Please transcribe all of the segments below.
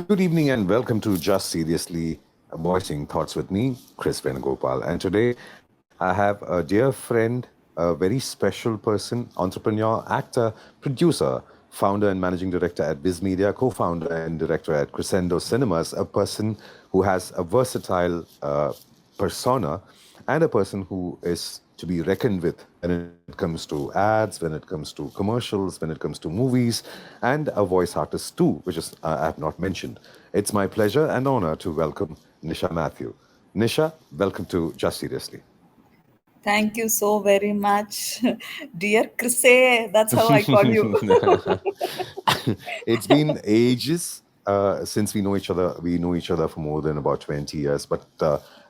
Good evening and welcome to Just Seriously Voicing Thoughts with me, Kriss Venugopal. And today I have a dear friend, a very special person, entrepreneur, actor, producer, founder and managing director at Viz Media, co-founder and director at Crescendo Cinemas, a person who has a versatile persona and a person who is to be reckoned with when it comes to ads, when it comes to commercials, when it comes to movies, and a voice artist too, which is I have not mentioned. It's my pleasure and honor to welcome Nisha Matthew. Nisha, welcome to Just Seriously. Thank you so very much, dear Krisse. That's how I call you. It's been ages since we know each other. We know each other for more than about 20 years. But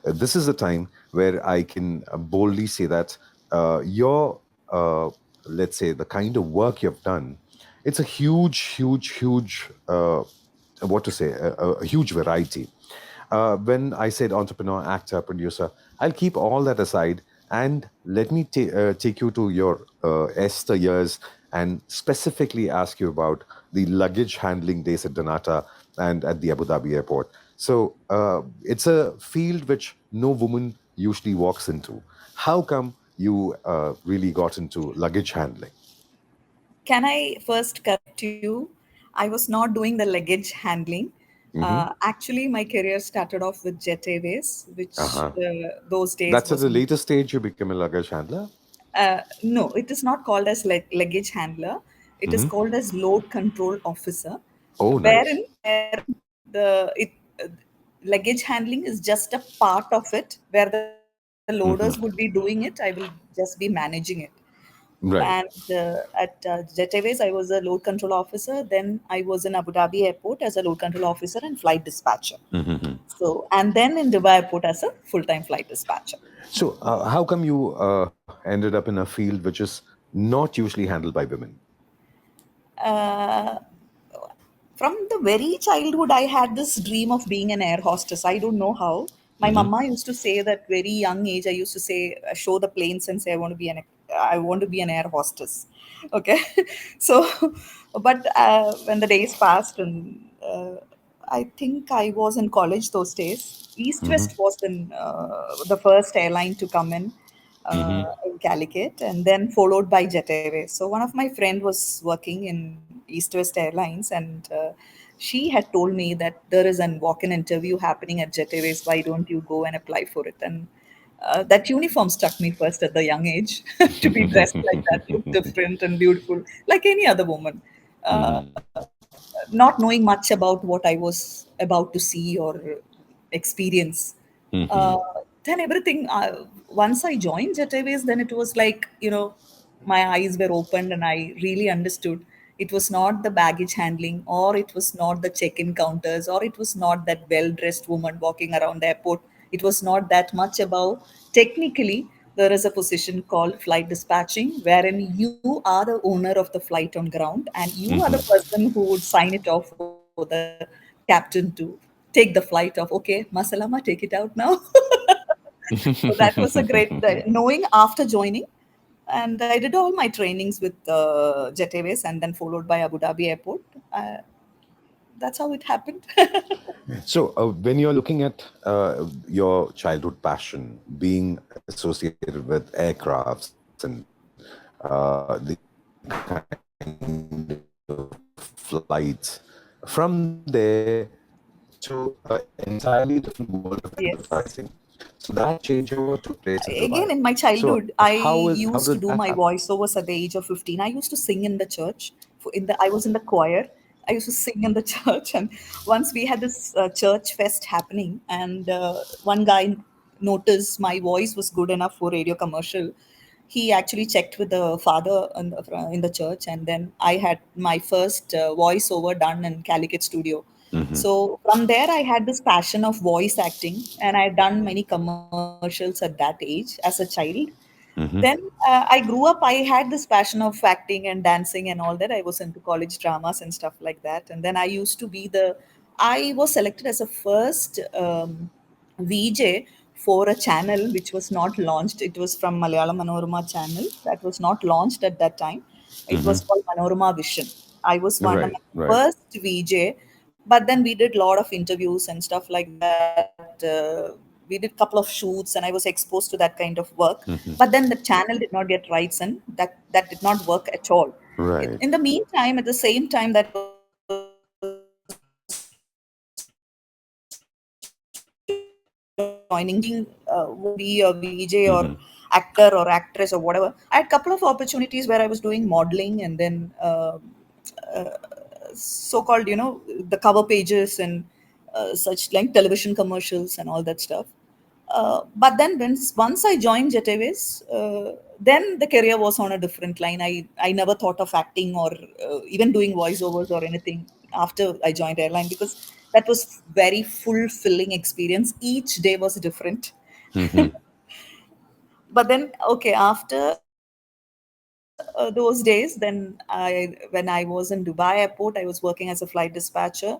this is a time where I can boldly say that your, let's say, the kind of work you've done, it's a huge, what to say, a huge variety. When I said entrepreneur, actor, producer, I'll keep all that aside and let me take you to your Esther years and specifically ask you about the luggage handling days at Donata and at the Abu Dhabi airport. So it's a field which no woman usually walks into. How come you really got into luggage handling? Can I first correct you? I was not doing the luggage handling. Hmm. Actually, my career started off with Jet Airways, which Uh-huh. those days That's at was. the later stage you became a luggage handler? No, it is not called as luggage handler. It is Hmm. called as load control officer, Oh, nice. wherein the it luggage handling is just a part of it, where the loaders would be doing it. I will just be managing it. And Right. at Jet Airways, I was a load control officer. Then I was in Abu Dhabi Airport as a load control officer and flight dispatcher. So, and then in Dubai Airport as a full-time flight dispatcher. So, how come you ended up in a field which is not usually handled by women? Uh, from the very childhood, I had this dream of being an air hostess. I don't know how. My Hmm. mama used to say that very young age. I used to say, show the planes and say, I want to be an air hostess. Okay, so, but when the days passed and I think I was in college those days. East Hmm. West was the first airline to come Hmm. in Calicut, and then followed by Jet Airways. So one of my friend was working in East West Airlines, and she had told me that there is an walk-in interview happening at Jet Airways. Why don't you go and apply for it? And that uniform struck me first at the young age to be dressed like that, look different and beautiful, like any other woman. Uh, Not knowing much about what I was about to see or experience. Uh, Hmm. then everything, once I joined Jet Airways, then it was like, my eyes were opened and I really understood it was not the baggage handling, or it was not the check in counters, or it was not that well dressed woman walking around the airport. It was not that much about. Technically, there is a position called flight dispatching, wherein you are the owner of the flight on ground and you are the Hmm. person who would sign it off for the captain to take the flight off. Okay, Masalama, take it out now. So that was a great knowing after joining. And I did all my trainings with Jet Airways and then followed by Abu Dhabi Airport. That's how it happened. So, when you're looking at your childhood passion being associated with aircrafts and the kind of flights, from there to an entirely different world of advertising. So that changeover took place in Dubai. So Again, in my how childhood, did I that happen? used to do my voiceovers at the age of 15. I used to sing in the church. I was in the choir. I used to sing in the church, and once we had this church fest happening, and one guy noticed my voice was good enough for radio commercial. He actually checked with the father in the church, and then I had my first voiceover done in Calicut studio. Hmm. So from there, I had this passion of voice acting, and I had done many commercials at that age as a child. Then Hmm. I grew up. I had this passion of acting and dancing and all that. I was into college dramas and stuff like that. And then I used to be I was selected as a first VJ for a channel which was not launched. It was from Malayalam Manorama channel that was not launched at that time. It Hmm. was called Manorama Vision. I was one of Right, the right. first VJ but then we did a lot of interviews and stuff like that. We did a couple of shoots, and I was exposed to that kind of work. But then the channel did not get rights, and that did not work at all. In Right. the meantime, at the same time that was joining, wanting to be a VJ or Mm-hmm. actor or actress or whatever, I had a couple of opportunities where I was doing modeling, and then so-called, the cover pages and such like television commercials and all that stuff. But then once I joined Jet Airways, then the career was on a different line. I never thought of acting or even doing voiceovers or anything after I joined airline, because that was very fulfilling experience. Each day was different. Mm-hmm. But then, okay, after those days, then when I was in Dubai airport, I was working as a flight dispatcher.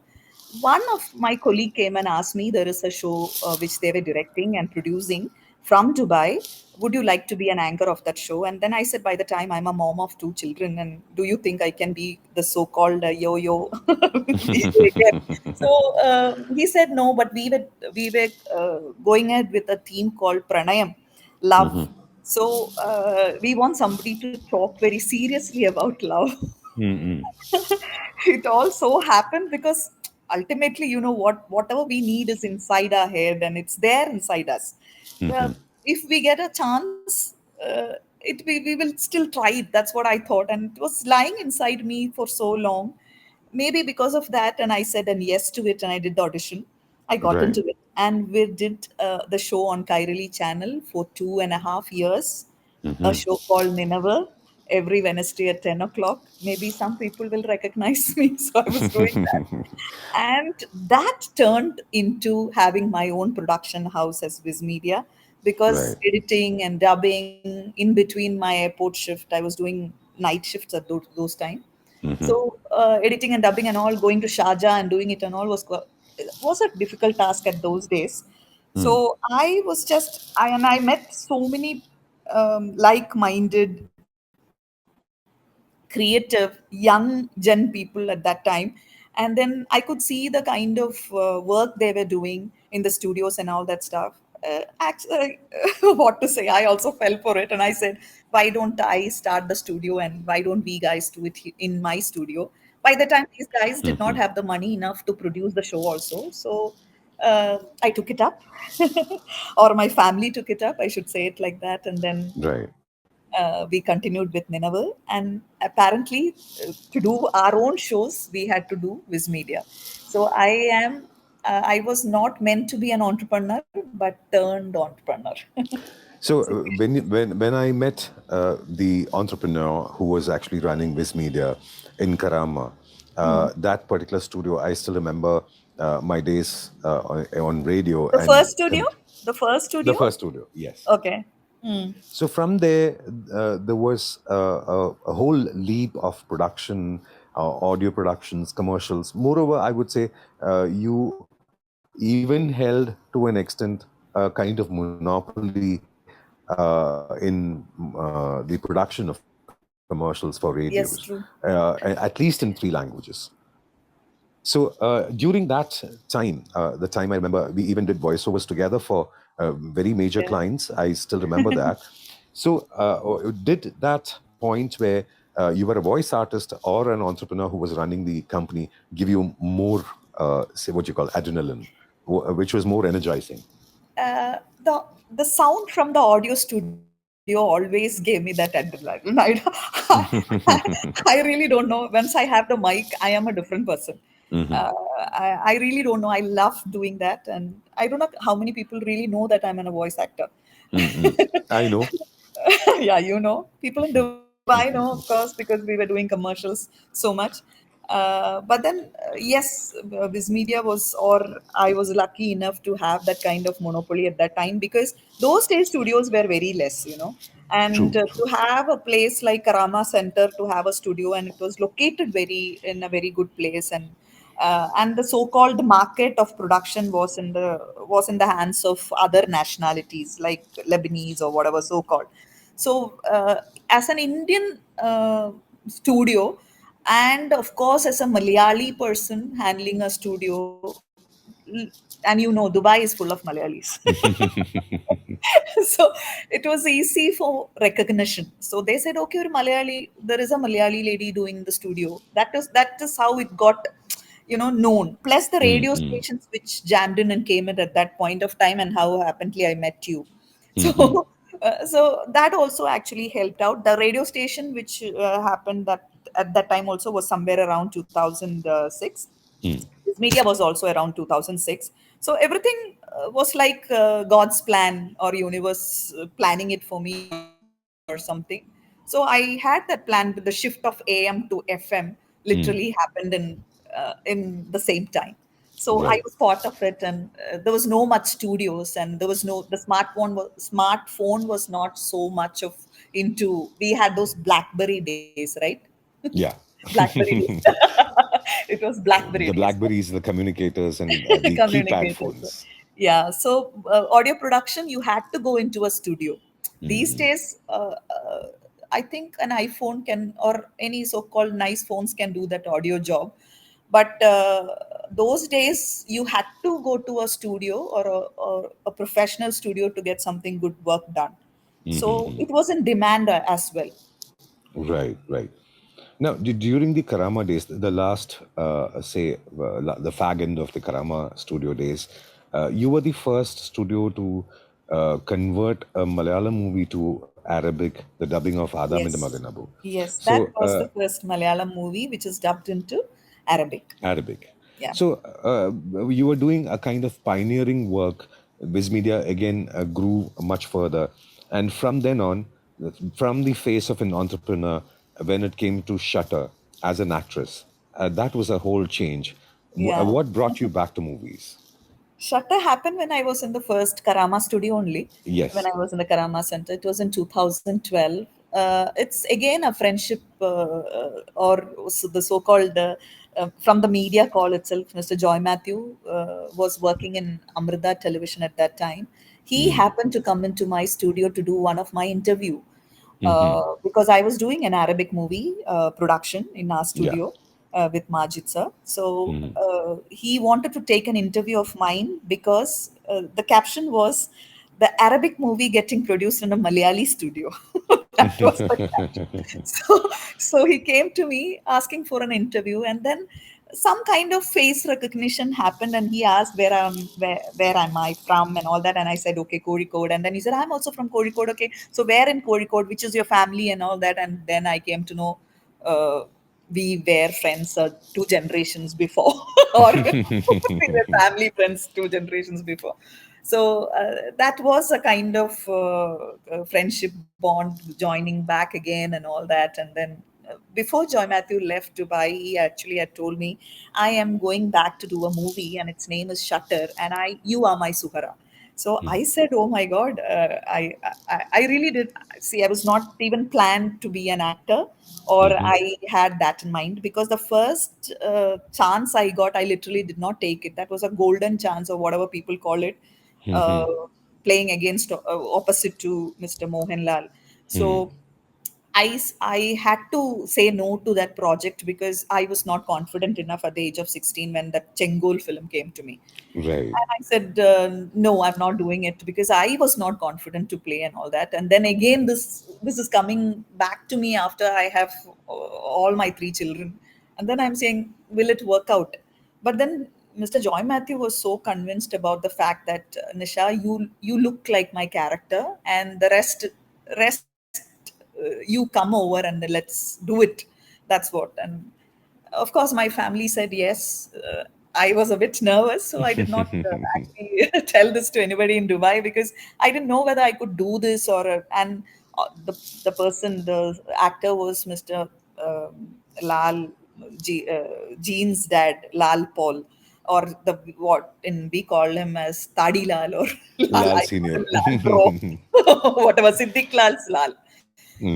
One of my colleague came and asked me, there is a show which they were directing and producing from Dubai. Would you like to be an anchor of that show? And then I said, by the time I'm a mom of two children, and do you think I can be the so-called yo-yo VJ again? So he said no, but we were going ahead with a theme called Pranayam, love. Mm-hmm. So we want somebody to talk very seriously about love. Mm-hmm. It all so happened because ultimately, whatever we need is inside our head, and it's there inside us. Well, if we get a chance, we will still try it. That's what I thought, and it was lying inside me for so long. Maybe because of that, and I said an yes to it, and I did the audition. I got Right. into it, and we did the show on Kairali channel for 2.5 years, a Mm-hmm. show called Nineveh, every Wednesday at 10 o'clock. Maybe some people will recognize me, so I was doing that. And that turned into having my own production house as Viz Media, because Right. editing and dubbing in between my airport shift, I was doing night shifts at those time. Mm-hmm. So editing and dubbing and all, going to Sharjah and doing it and all was a difficult task at those days. So I was just I met so many like-minded, creative young gen people at that time, and then I could see the kind of work they were doing in the studios and all that stuff. Actually, what to say, I also fell for it, and I said, why don't I start the studio, and why don't we guys do it in my studio? By the time, these guys did not have the money enough to produce the show also. So I took it up, or my family took it up, I should say it like that. And then Right. we continued with Nineveh. And apparently, to do our own shows, we had to do Viz Media. So I was not meant to be an entrepreneur, but turned entrepreneur. So So, when I met the entrepreneur who was actually running this media in Karama, hmm. that particular studio, I still remember my days on radio The and first studio? The first the studio? first studio. Yes. Okay. Hmm. So from there, there was a whole leap of production, audio productions, commercials. Moreover, I would say you even held to an extent a kind of monopoly in the production of commercials for radios, at least in three Yes, true. languages. So during that time, the time I remember, we even did voiceovers together for very major Yeah. clients. I still remember that. So did that point where you were a voice artist or an entrepreneur who was running the company give you more, say, what you call adrenaline, which was more energizing? The sound from the audio studio always gave me that adrenaline. I really don't know. Once I have the mic, I am a different person. Uh, Hmm. I really don't know. I love doing that, and I don't know how many people really know that I'm a voice actor. Mm-mm. I know. Yeah, people in Dubai know, of course, because we were doing commercials so much. But then, yes, Viz Media was, or I was lucky enough to have that kind of monopoly at that time, because those days studios were very less. And True, to true. have a place like Karama Center to have a studio, and it was located very in a very good place, and the so-called market of production was in the hands of other nationalities like Lebanese or whatever so-called. So as an Indian studio, And of course, as a Malayali person handling a studio, and you know Dubai is full of Malayalis. So it was easy for recognition. So they said, okay, there is a Malayali lady doing the studio. That is how it got, known. Plus the radio Mm-hmm. stations which jammed in and came in at that point of time, and how happily I met you. So so that also actually helped out. The radio station which happened that at that time also was somewhere around 2006. This media was also around 2006. So everything was like God's plan or universe planning it for me or something. So I had that plan, with the shift of AM to FM literally happened in the same time. So I was Right. part of it, and there was no much studios, and there was no the smartphone was not so much of into. We had those BlackBerry days, right? Yeah. BlackBerry days. It was BlackBerry The days. Blackberries, the communicators, and the keypad Communicators. phones. Yeah. So audio production, you had to go into a studio. These days, I think an iPhone can, or any so-called nice phones can do that audio job. But those days, you had to go to a studio or a professional studio to get something good work done. So it was in demand as well. Right, right. Now, during the Karama days, the last, the fag end of the Karama studio days, you were the first studio to convert a Malayalam movie to Arabic, the dubbing of Adam and the Yes. Maganabu. Yes, that So, was the first Malayalam movie which is dubbed into Arabic. Arabic. Yeah. So, you were doing a kind of pioneering work. Viz Media again grew much further. And from then on, from the face of an entrepreneur, when it came to Shutter as an actress, that was a whole change. Yeah. What brought you back to movies? Shutter happened when I was in the first Karama studio only, when Yes. I was in the Karama Center. It was in 2012. It's again a friendship, the so called, from the media call itself, Mr. Joy Matthew was working in Amrita television at that time. He happened to come into my studio to do one of my interview, because I was doing an Arabic movie production in our Yeah. studio with Majid sir. So he wanted to take an interview of mine because the caption was the Arabic movie getting produced in a Malayali studio. That was the caption. So he came to me asking for an interview, and then some kind of face recognition happened, and he asked where am I from and all that, and I said okay, Kozhikode. And then he said, I'm also from Kozhikode. Okay, so where in Kozhikode, which is your family and all that. And then I came to know uh, we were friends 2 generations before, or we were family friends 2 generations before. So that was a kind of friendship bond, joining back again and all that. And then before Joy Matthew left Dubai, he actually had told me, I am going back to do a movie and its name is Shutter, and you are my Suhara. So I said, "Oh my God, I really did." See, I was not even planned to be an actor, or I had that in mind, because the first chance I got, I literally did not take it. That was a golden chance, or whatever people call it, uh, playing against opposite to Mr. Mohanlal. So I had to say no to that project because I was not confident enough at the age of 16 when that Chengol film came to me. Right. And I said, no, I'm not doing it because I was not confident to play and all that. And then again, this is coming back to me after I have all my 3 children. And then I'm saying, will it work out? But then Mr. Joy Matthew was so convinced about the fact that Nisha, you look like my character, and the rest you come over and let's do it. That's what. And of course, my family said yes. I was a bit nervous, so I did not actually tell this to anybody in Dubai because I didn't know whether I could do this or. And the actor was Mr. Lal, Jean's dad, Lal Paul, or the what in we call him as Tadi Lal or Lal. Lal I call him Senior. Lal Bro, whatever Siddiq Lal's Lal.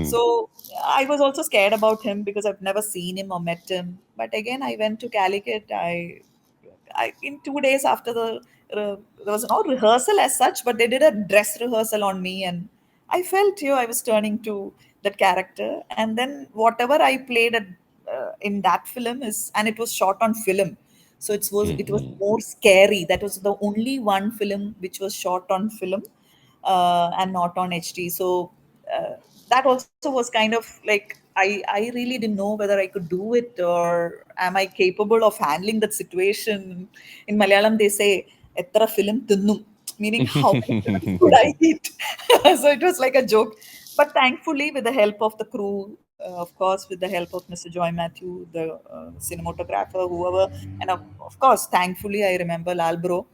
So I was also scared about him because I've never seen him or met him. But again, I went to Calicut. I in 2 days after there was no rehearsal as such, but they did a dress rehearsal on me, and I felt I was turning to that character. And then whatever I played in that film is, and it was shot on film, so it was Hmm. more scary. That was the only one film which was shot on film, and not on HD. So that also was kind of like, I really didn't know whether I could do it, or am I capable of handling that situation. In Malayalam they say etra film thinnum, meaning how many films could I eat. So it was like a joke. But thankfully, with the help of the crew, of course, with the help of Mr. Joy Matthew, the cinematographer, whoever, and of course, thankfully, I remember Lalbro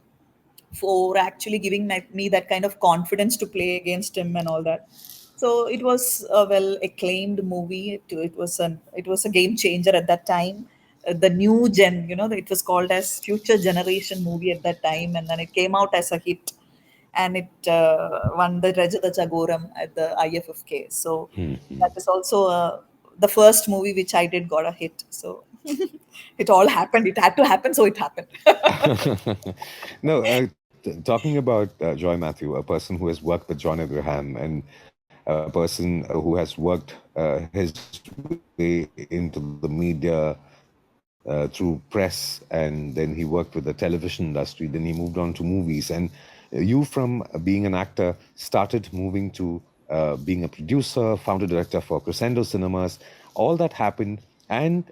for actually giving me that kind of confidence to play against him and all that. So it was a well acclaimed movie. It was a game changer at that time. The new gen, it was called as future generation movie at that time, and then it came out as a hit, and it won the Rajata Chagoram at the IFFK. So that is also the first movie which I did got a hit. So it all happened. It had to happen, so it happened. No, talking about Joy Matthew, a person who has worked with John Abraham, and a person who has worked his way into the media through press, and then he worked with the television industry, then he moved on to movies. And you, from being an actor, started moving to being a producer, founder director for Crescendo Cinemas. All that happened, and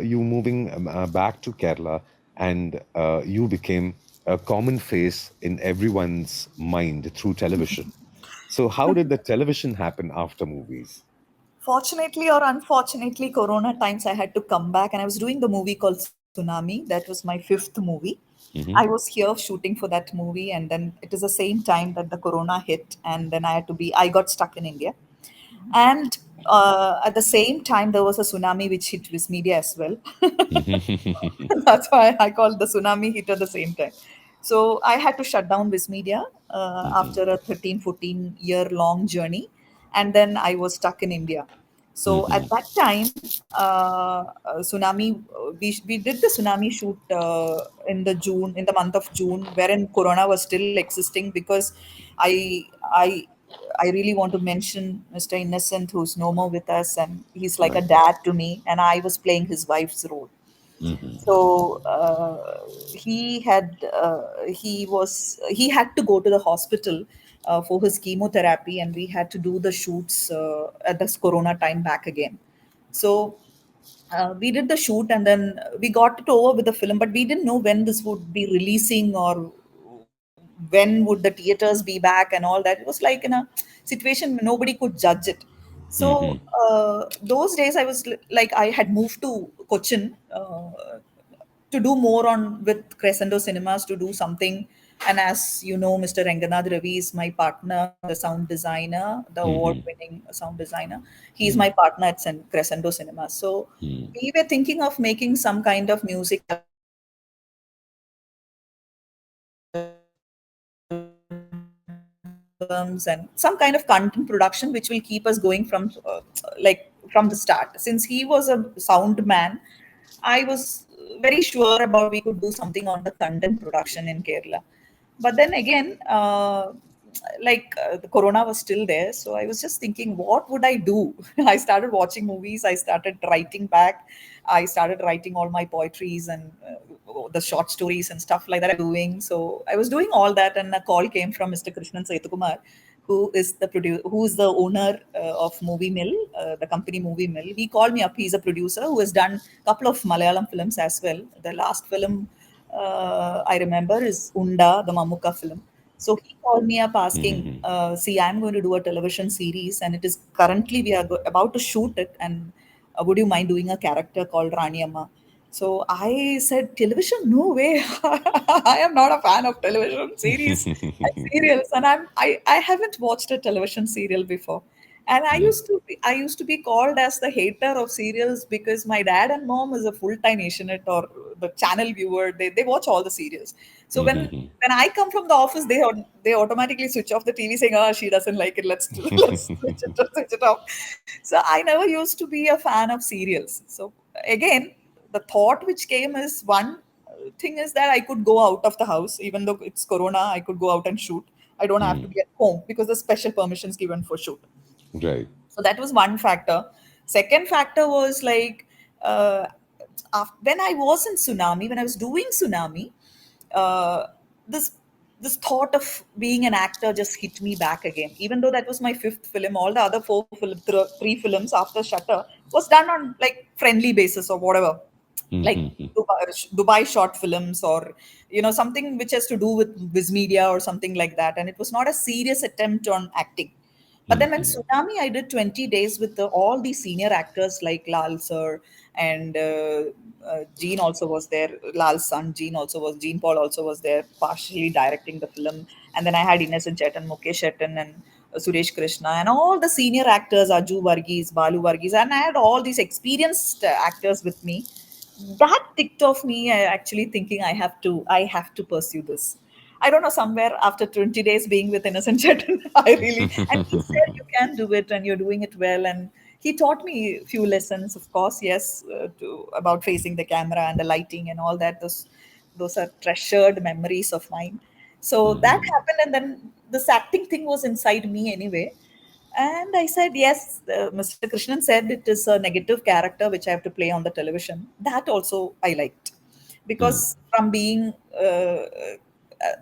you moving back to Kerala, and you became a common face in everyone's mind through television. So, how did the television happen after movies? Fortunately or unfortunately, Corona times, I had to come back, and I was doing the movie called Tsunami. That was my fifth movie. I Hmm. was here shooting for that movie, and then it is the same time that the Corona hit, and then I got stuck in India. And at the same time, there was a tsunami which hit Viz Media as well. That's why I called the tsunami hit at the same time. So I had to shut down Viz Media after a 13, 14-year long journey. And then I was stuck in India. So at that time, tsunami, we did the tsunami shoot in the month of June, wherein Corona was still existing, because I, I, I really want to mention Mr. Innocent, who's no more with us, and he's like a Right. dad to me, and I was playing his wife's role. So he had to go to the hospital for his chemotherapy, and we had to do the shoots at this Corona time back again. So we did the shoot, and then we got it over with the film, but we didn't know when this would be releasing, or when would the theaters be back and all that. It was like in a situation where nobody could judge it. So those days I was like, I had moved to Cochin to do more on with Crescendo Cinemas, to do something. And as you know, Mr. Ranganath Ravi is my partner, the sound designer, the award-winning sound designer. He's my partner at Crescendo Cinemas. So we were thinking of making some kind of music albums and some kind of content production which will keep us going from like from the start. Since he was a sound man, I was very sure about we could do something on the content production in Kerala. But then again, the corona was still there, so I was just thinking, what would I do? I started watching movies, I started writing back, I started writing all my poetries and the short stories and stuff like that I was doing. So I was doing all that, and a call came from Mr. Krishnan Setukumar, who is who is the owner of Movie Mill, the company Movie Mill. He called me up. He's a producer who has done a couple of Malayalam films as well. The last film I remember is Unda, the Mamuka film. So he called me up asking, "See, I'm going to do a television series, and it is currently we are about to shoot it. And would you mind doing a character called Rani Amma?" So I said, television? No way. I am not a fan of television series and serials, and I haven't watched a television serial before. And I used to be called as the hater of serials, because my dad and mom is a full-time Asianet or the channel viewer. They watch all the serials. So when I come from the office, they automatically switch off the TV, saying, "Oh, she doesn't like it. Let's let's switch it off." So I never used to be a fan of serials. So again, the thought which came is, one thing is that I could go out of the house, even though it's Corona. I could go out and shoot. I don't have to be at home because the special permissions given for shoot. Right. So that was one factor. Second factor was like, uh, when I was in Tsunami, when I was doing Tsunami, uh, this this thought of being an actor just hit me back again. Even though that was my fifth film, all the other three films after Shutter was done on like friendly basis or whatever, like Dubai short films, or something which has to do with Viz Media or something like that, and it was not a serious attempt on acting. But then when Tsunami, I did 20 days with all these senior actors like Lal sir, and Gene also was there. Lal's son Gene Paul also was there, partially directing the film. And then I had Innocent Chetan, Mukesh Chetan, and Suresh Krishna, and all the senior actors, Aju Varghese, Balu Varghese, and I had all these experienced actors with me. That ticked off me, actually thinking I have to pursue this. I don't know, somewhere after 20 days being with Innocent Chetan, I really, and he said, you can do it and you're doing it well. And he taught me a few lessons, of course, yes, about facing the camera and the lighting and all that. Those are treasured memories of mine. So that happened. And then this acting thing was inside me anyway. And I said, yes, Mr. Krishnan said it is a negative character which I have to play on the television. That also I liked. Because from being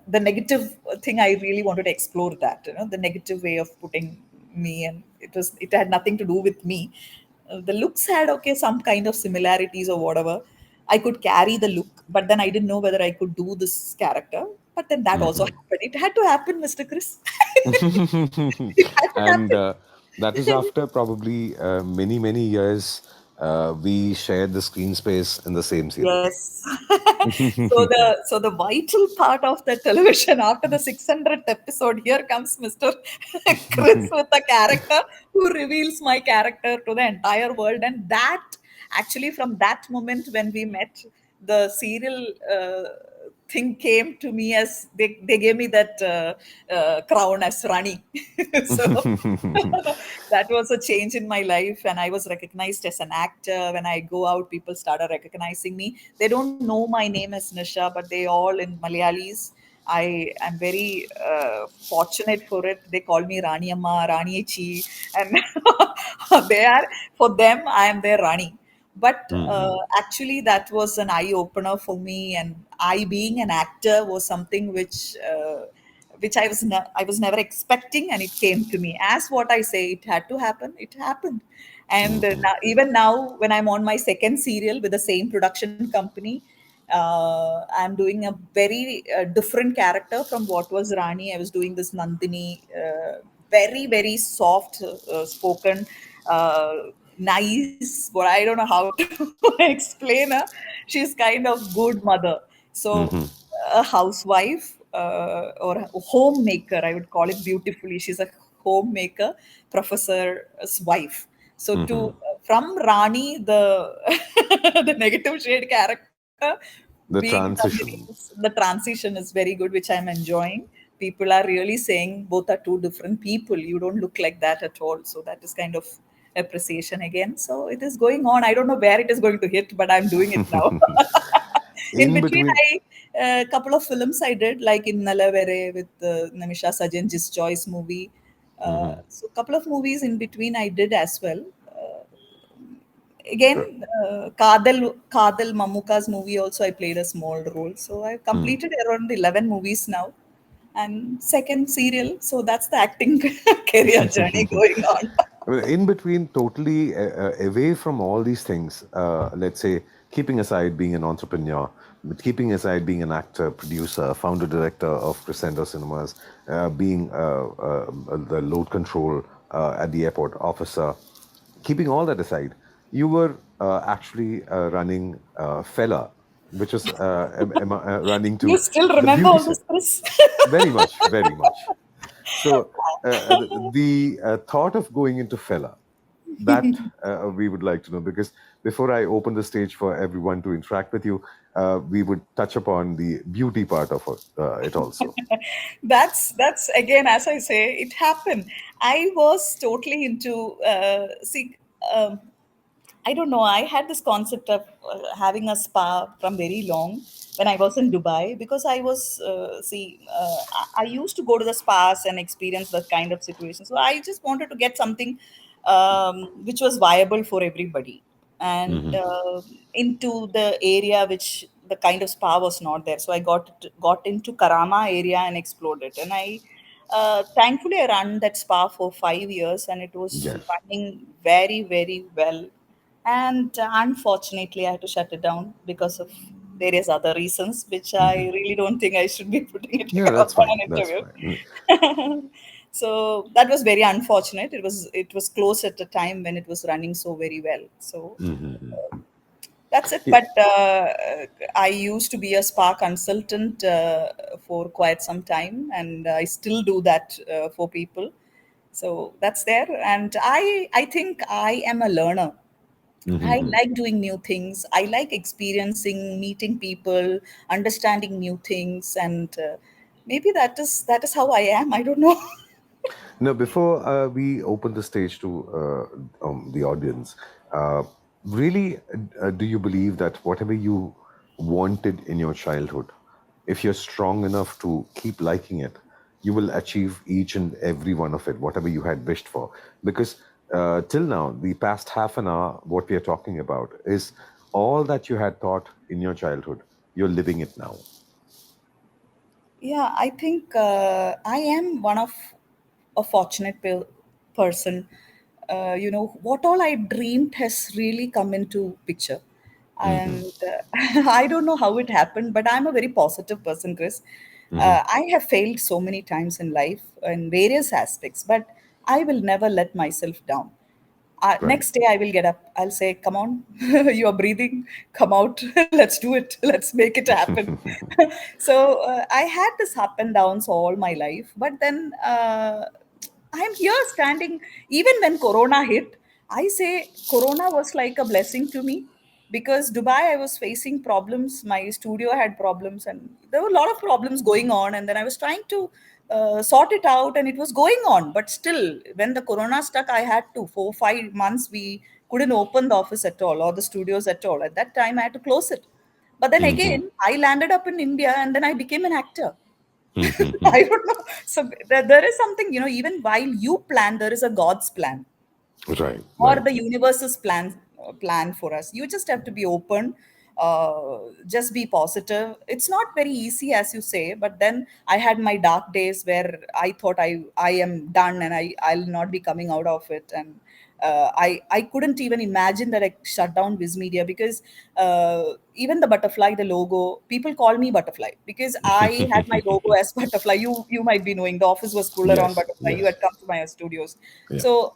the negative thing, I really wanted to explore that, the negative way of putting me. And it had nothing to do with me. The looks had, okay, some kind of similarities or whatever. I could carry the look, but then I didn't know whether I could do this character. But then that also happened. It had to happen, Mr. Chris. It had to And happen. that is after probably many, many years we shared the screen space in the same serial. Yes. So the vital part of the television after the 600th episode, here comes Mr. Chris with a character who reveals my character to the entire world. And that, actually, from that moment when we met, the serial thing came to me as they gave me that crown as Rani. So that was a change in my life, and I was recognized as an actor. When I go out, people started recognizing me. They don't know my name as Nisha, but they all in Malayalis. I am very fortunate for it. They call me Rani Amma, Rani Chi, and they are, for them, I am their Rani. But actually, that was an eye opener for me, and I, being an actor, was something which I was never expecting, and it came to me as what I say. It had to happen. It happened, and now, even now, when I'm on my second serial with the same production company, I'm doing a very different character from what was Rani. I was doing this Nandini, very very soft spoken. Nice, but I don't know how to explain her. She's kind of good mother. So a housewife, or a homemaker, I would call it beautifully. She's a homemaker, professor's wife. So to from Rani, the the negative shade character, being The Nandini, transition. the transition is very good, which I'm enjoying. People are really saying both are two different people. You don't look like that at all. So that is kind of appreciation again. So it is going on. I don't know where it is going to hit, but I'm doing it now. In In between, between. a couple of films I did, like in Nalavere with Namisha Sajan, Jis Choice movie. So a couple of movies in between I did as well. Again, Kadal Mamuka's movie also I played a small role. So I've completed around 11 movies now, and second serial. So that's the acting career journey going on. In between, totally away from all these things, let's say, keeping aside being an entrepreneur, but keeping aside being an actor, producer, founder, director of Crescendo Cinemas, being the load control at the airport officer, keeping all that aside, you were actually running Fella, which is running You to still the remember beauty all set. this, Chris? Very much, very much. So the thought of going into Fella, that we would like to know, because before I open the stage for everyone to interact with you, we would touch upon the beauty part of it also. That's again, as I say, it happened. I was totally into um, I don't know. I had this concept of having a spa from very long when I was in Dubai, because I was I used to go to the spas and experience that kind of situation. So I just wanted to get something which was viable for everybody. and Mm-hmm. into the area which the kind of spa was not there. So I got into Karama area and explored it. And I thankfully I ran that spa for 5 years, and it was Yes. running very very well. And unfortunately, I had to shut it down because of various other reasons, which I Mm-hmm. really don't think I should be putting it Yeah, here that's on fine. an That's interview. fine. So that was very unfortunate. It was close at a time when it was running so very well. So Mm-hmm. that's it. Yeah. But I used to be a spa consultant for quite some time, and I still do that for people. So that's there. And I think I am a learner. I Mm-hmm. like doing new things. I like experiencing, meeting people, understanding new things, and maybe that is how I am. I don't know. Now, before we open the stage to the audience, uh, really, do you believe that whatever you wanted in your childhood, if you're strong enough to keep liking it, you will achieve each and every one of it, whatever you had wished for? Because till now, the past half an hour, what we are talking about is all that you had thought in your childhood, you're living it now. Yeah, I think I am one of a fortunate person. What all I dreamed has really come into picture. Hmm. And I don't know how it happened, but I'm a very positive person, Chris. Hmm. I have failed so many times in life in various aspects, but I will never let myself down. Right. Next day I will get up, I'll say, come on, you are breathing, come out, let's do it, let's make it happen. So I had this up and downs all my life, but then I'm here standing. Even when Corona hit, I say Corona was like a blessing to me, because Dubai, I was facing problems. My studio had problems, and there were a lot of problems going on. And then I was trying to sort it out, and it was going on. But still, when the Corona stuck, I had to 4 5 months. We couldn't open the office at all or the studios at all. At that time, I had to close it. But then Hmm. again, I landed up in India, and then I became an actor. Hmm. I don't know. So there is something, even while you plan, there is a God's plan Right. or Right. the universe's plan for us. You just have to be open, just be positive. It's not very easy, as you say, but then I had my dark days where I thought I am done, and I'll not be coming out of it. And I couldn't even imagine that I shut down Viz Media, because even the butterfly, the logo, people call me butterfly because I had my logo as butterfly. You might be knowing the office was full around Yes. butterfly. You Yes. had come to my studios. Yeah. So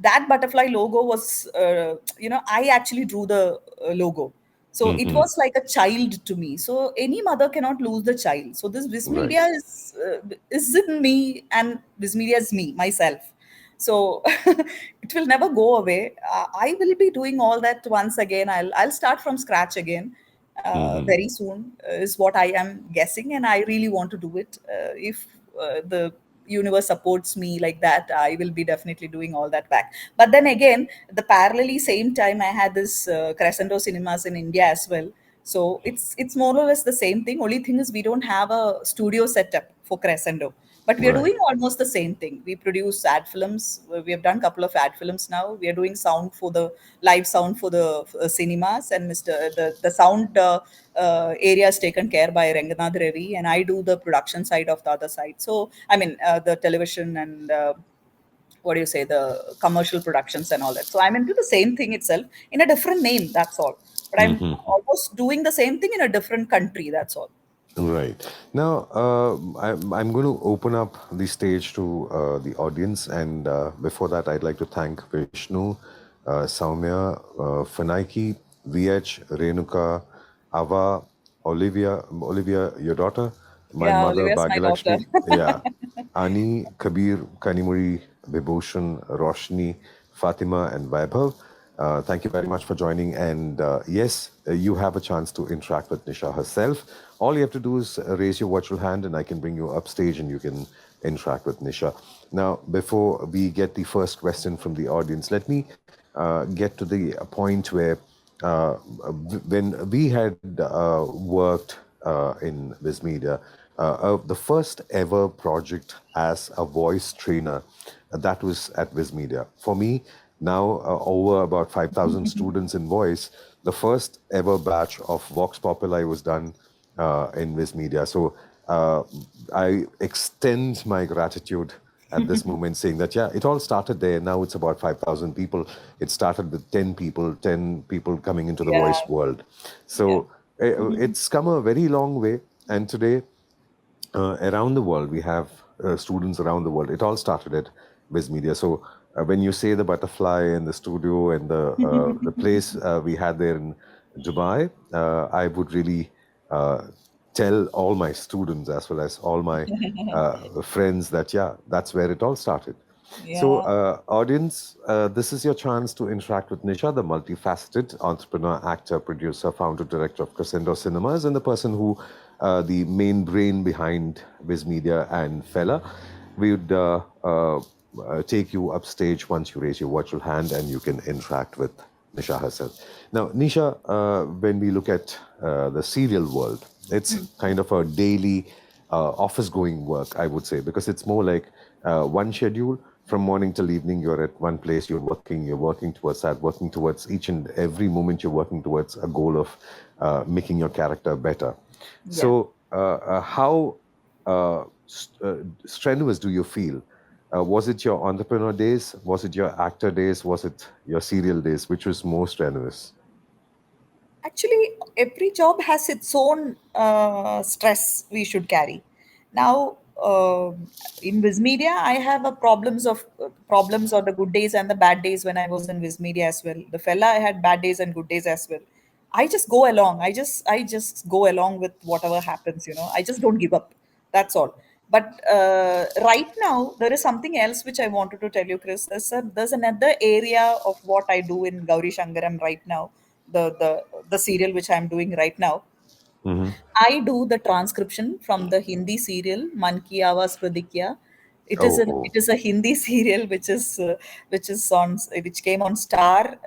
that butterfly logo was, I actually drew the logo. So it Hmm. was like a child to me. So any mother cannot lose the child. So this Viz Right. Media is in me, and Viz Media is me, myself. So it will never go away. I will be doing all that once again. I'll start from scratch again Hmm. very soon, is what I am guessing, and I really want to do it. If the universe supports me like that, I will be definitely doing all that back. But then again, the parallelly same time, I had this Crescendo cinemas in India as well. So it's more or less the same thing. Only thing is we don't have a studio setup for Crescendo, but we are Right. doing almost the same thing. We produce ad films. We have done a couple of ad films now. We are doing sound for the live sound for the cinemas, and the sound area is taken care by Ranganath Ravi, and I do the production side of the other side. So I mean the television and what do you say, the commercial productions and all that. So I'm into the same thing itself in a different name. That's all. But I'm Hmm. almost doing the same thing in a different country. That's all. Right. Now, I'm going to open up the stage to the audience. And before that, I'd like to thank Vishnu, Saumya, Fanaiki, VH, Renuka, Ava, Olivia, your daughter, my Yeah, mother, Olivia's my daughter. Bhagyalakshmi, yeah, Ani, Kabir, Kanimuri, Vibhushan, Roshni, Fatima, and Vaibhav. Thank you very much for joining. And yes, you have a chance to interact with Nisha herself. All you have to do is raise your virtual hand, and I can bring you upstage and you can interact with Nisha. Now, before we get the first question from the audience, let me get to the point where when we had worked in Viz Media, the first ever project as a voice trainer, that was at Viz Media. For me, now over about 5,000 students in voice. The first ever batch of Vox Populi was done in Viz Media. So I extend my gratitude at this moment, saying that, yeah, it all started there. Now it's about 5,000 people. It started with 10 people coming into the Yeah, voice world. yeah. So it's come a very long way. And today, around the world, we have students around the world. It all started at Viz Media. So when you say the butterfly and the studio and the place we had there in Dubai, I would really tell all my students as well as all my friends that, yeah, that's where it all started. So, Yeah. audience, this is your chance to interact with Nisha, the multifaceted entrepreneur, actor, producer, founder, director of Crescendo Cinemas, and the person who, the main brain behind Viz Media and Fella. We would take you upstage once you raise your virtual hand and you can interact with Nisha herself. Now, Nisha, when we look at the serial world, it's kind of a daily office going work, I would say, because it's more like one schedule from morning till evening. You're at one place, you're working towards that, working towards each and every moment, you're working towards a goal of making your character better. Yeah. So, how strenuous do you feel? Was it your entrepreneur days? Was it your actor days? Was it your serial days? Which was more strenuous? Actually, every job has its own stress we should carry. Now, in Viz Media, I have a problems or the good days and the bad days when I was in Viz Media as well. The fella, I had bad days and good days as well. I just go along. I just go along with whatever happens. I just don't give up. That's all. But right now, there is something else which I wanted to tell you, Chris. There's another area of what I do in Gauri Shankaram right now, the serial which I'm doing right now. Hmm. I do the transcription from the Hindi serial Man Ki Awaaz Pradikya. Oh, oh. It is a Hindi serial which came on Star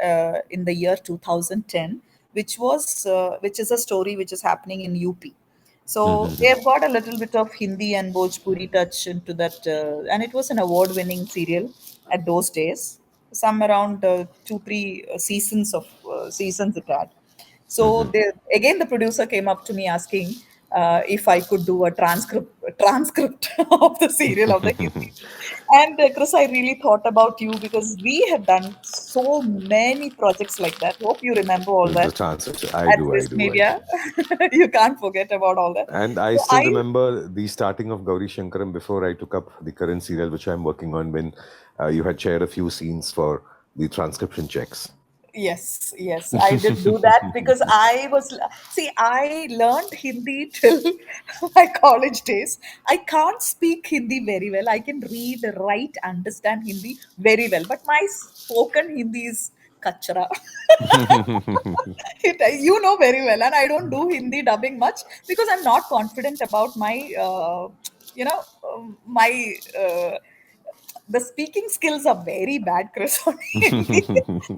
in the year 2010, which is a story which is happening in UP. So they Hmm. have got a little bit of Hindi and Bhojpuri touch into that, and it was an award-winning serial at those days. Some around 2 3 seasons it had. So Hmm. again, the producer came up to me asking if I could do a transcript of the serial of the Hindi. And Chris, I really thought about you because we have done so many projects like that. Hope you remember all The that transaction. at this I do. media. You can't forget about all that. And I So still I remember the starting of Gauri Shankaram before I took up the current serial, which I'm working on, when you had shared a few scenes for the transcription checks. Yes, yes, I did do that because I learned Hindi till my college days. I can't speak Hindi very well. I can read, write, understand Hindi very well, but my spoken Hindi is kachra. You know very well, and I don't do Hindi dubbing much because I'm not confident about my the speaking skills are very bad, Chris, on Hindi.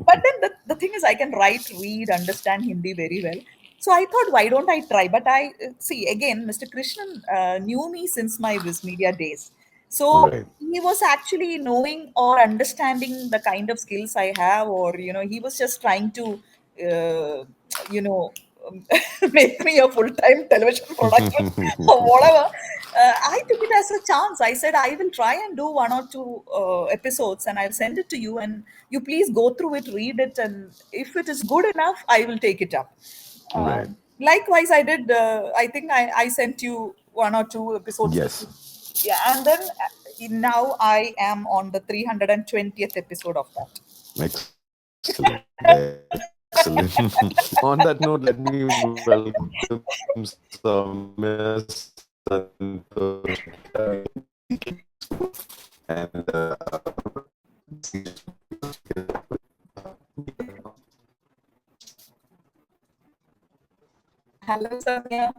But then the thing is, I can write, read, understand Hindi very well. So I thought, why don't I try? But I see again, Mr. Krishnan knew me since my Viz Media days. So Right. he was actually knowing or understanding the kind of skills I have, or he was just trying to, uh, you know, make me a full-time television production or whatever. I took it as a chance. I said, I will try and do 1 or 2 episodes and I'll send it to you. And you please go through it, read it. And if it is good enough, I will take it up. Right. Likewise, I did, I think I sent you 1 or 2 episodes to see. Yes. Yeah. And then now I am on the 320th episode of that. Excellent. Excellent. On that note, let me welcome Soumya Santosh and Hello, Samya.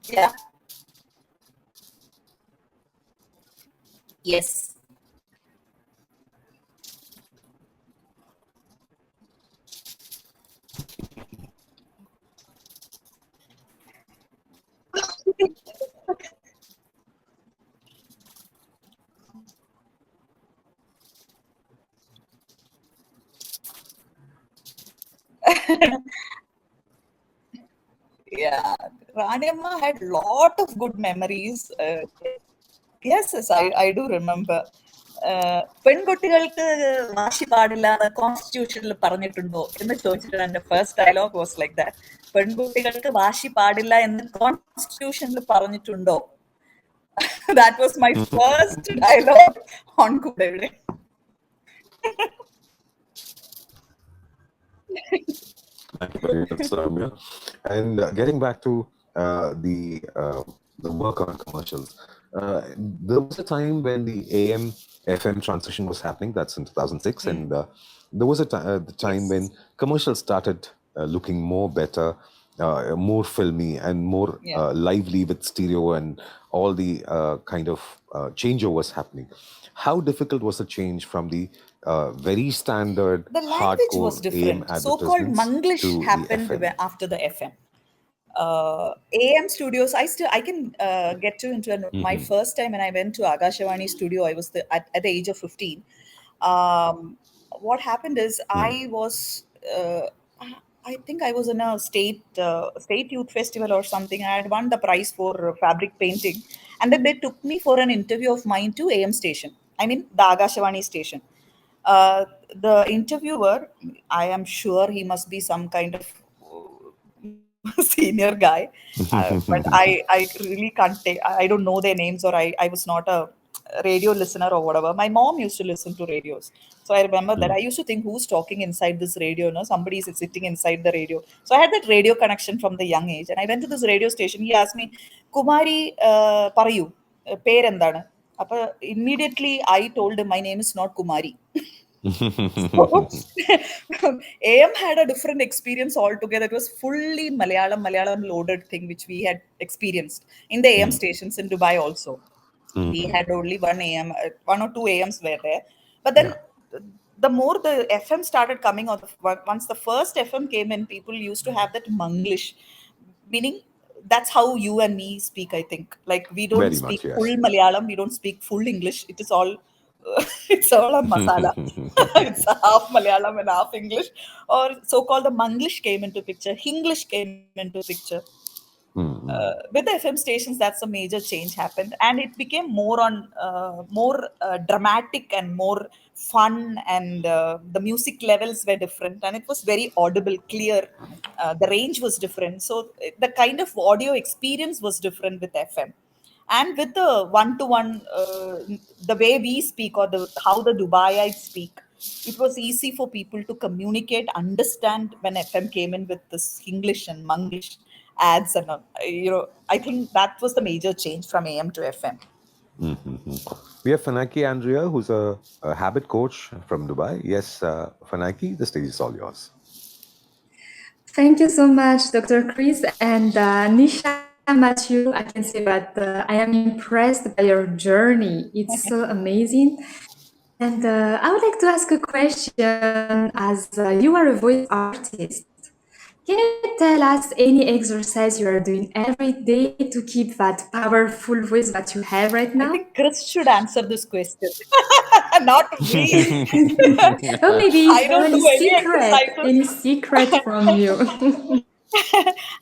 Yeah. Yes. Yeah, Raniamma had lot of good memories. Yes, yes, I do remember. പെൺകുട്ടികൾക്ക് വാശി പാടില്ല എന്ന് കോൺസ്റ്റിറ്റ്യൂഷനിൽ പറഞ്ഞിട്ടുണ്ടോ എന്ന് ചോദിച്ചിട്ട് എന്റെ first dialogue was like that. പെൺകുട്ടികൾക്ക് വാശി പാടില്ല എന്ന് കോൺസ്റ്റിറ്റ്യൂഷനിൽ പറഞ്ഞിട്ടുണ്ടോ? That was my first dialogue on Kudevide. Thank you very much, Ramya. And getting back to the work on commercials, there was a time when the AM FM transition was happening. That's in 2006, and there was the time when Yes. commercials started looking more better, more filmy, and more Yeah. lively with stereo and all the kind of changeovers happening. How difficult was the change from the very standard The language was hardcore AM different. So-called advertisements Manglish to the happened FM? after the FM. AM studios. I can get to into my Hmm. first time when I went to Agashawani studio. I was at the age of 15. Um, what happened is Hmm. I was. I think I was in a state youth festival or something. I had won the prize for fabric painting, and then they took me for an interview of mine to AM station. I mean the Agashawani station. The interviewer, I am sure he must be some kind of senior guy, but I really can't take. I don't know their names, or I was not a radio listener or whatever. My mom used to listen to radios, so I remember that. Hmm. I used to think who's talking inside this radio. No, somebody is sitting inside the radio. So I had that radio connection from the young age, and I went to this radio station. He asked me, "Kumari, parayu, പേരെന്താണ്?" അപ്പോൾ immediately I told him my name is not Kumari. So AM had a different experience altogether. It was fully Malayalam loaded thing which we had experienced in the AM stations in Dubai also. We Hmm. had only one AM, one or two AMs were there. But then Yeah. the more the FM started coming, or once the first FM came in, people used to have that Manglish, meaning that's how you and me speak. I think like we don't Very speak much, full yes. Malayalam, we don't speak full English. It is all it's all a masala. It's a half Malayalam and half English, or so-called the Manglish came into picture, Hinglish came into picture. Hmm. With the FM stations, that's a major change happened, and it became more on more dramatic and more fun, and the music levels were different, and it was very audible, clear. The range was different, so the kind of audio experience was different with FM. And with the one-to-one, the way we speak, or the how the Dubaiites speak, it was easy for people to communicate, understand when FM came in with this English and Manglish ads and all. I think that was the major change from AM to FM. We have Fanaki Andrea, who's a habit coach from Dubai. Yes, Fanaki, the stage is all yours. Thank you so much, Dr. Chris and Nisha Matthew. I can say that I am impressed by your journey. It's so amazing. And I would like to ask a question as you are a voice artist. Can you tell us any exercise you are doing every day to keep that powerful voice that you have right now? I think Chris should answer this question, not me. Or maybe is I there don't any do any secret? exercises. Any secret from you?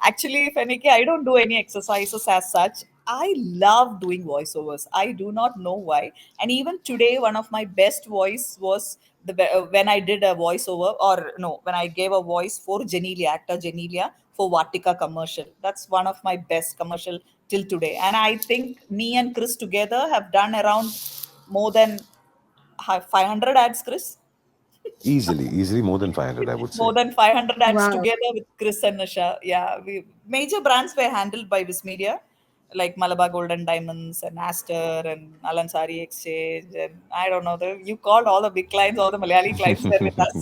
Actually, Fenike, I don't do any exercises as such. I love doing voiceovers. I do not know why. And even today, one of my best voice was when I did a voiceover, or no, when I gave a voice for Genelia, actor Genelia for Vatica commercial. That's one of my best commercial till today. And I think me and Chris together have done around more than 500 ads, Chris. Easily more than 500, I would More say. than 500 ads Wow. together with Chris and Nisha. Yeah, major brands were handled by Viz Media, like Malabar Golden Diamonds and Aster and Alansari Exchange. And I don't know, you called all the big clients, all the Malayali clients were with us.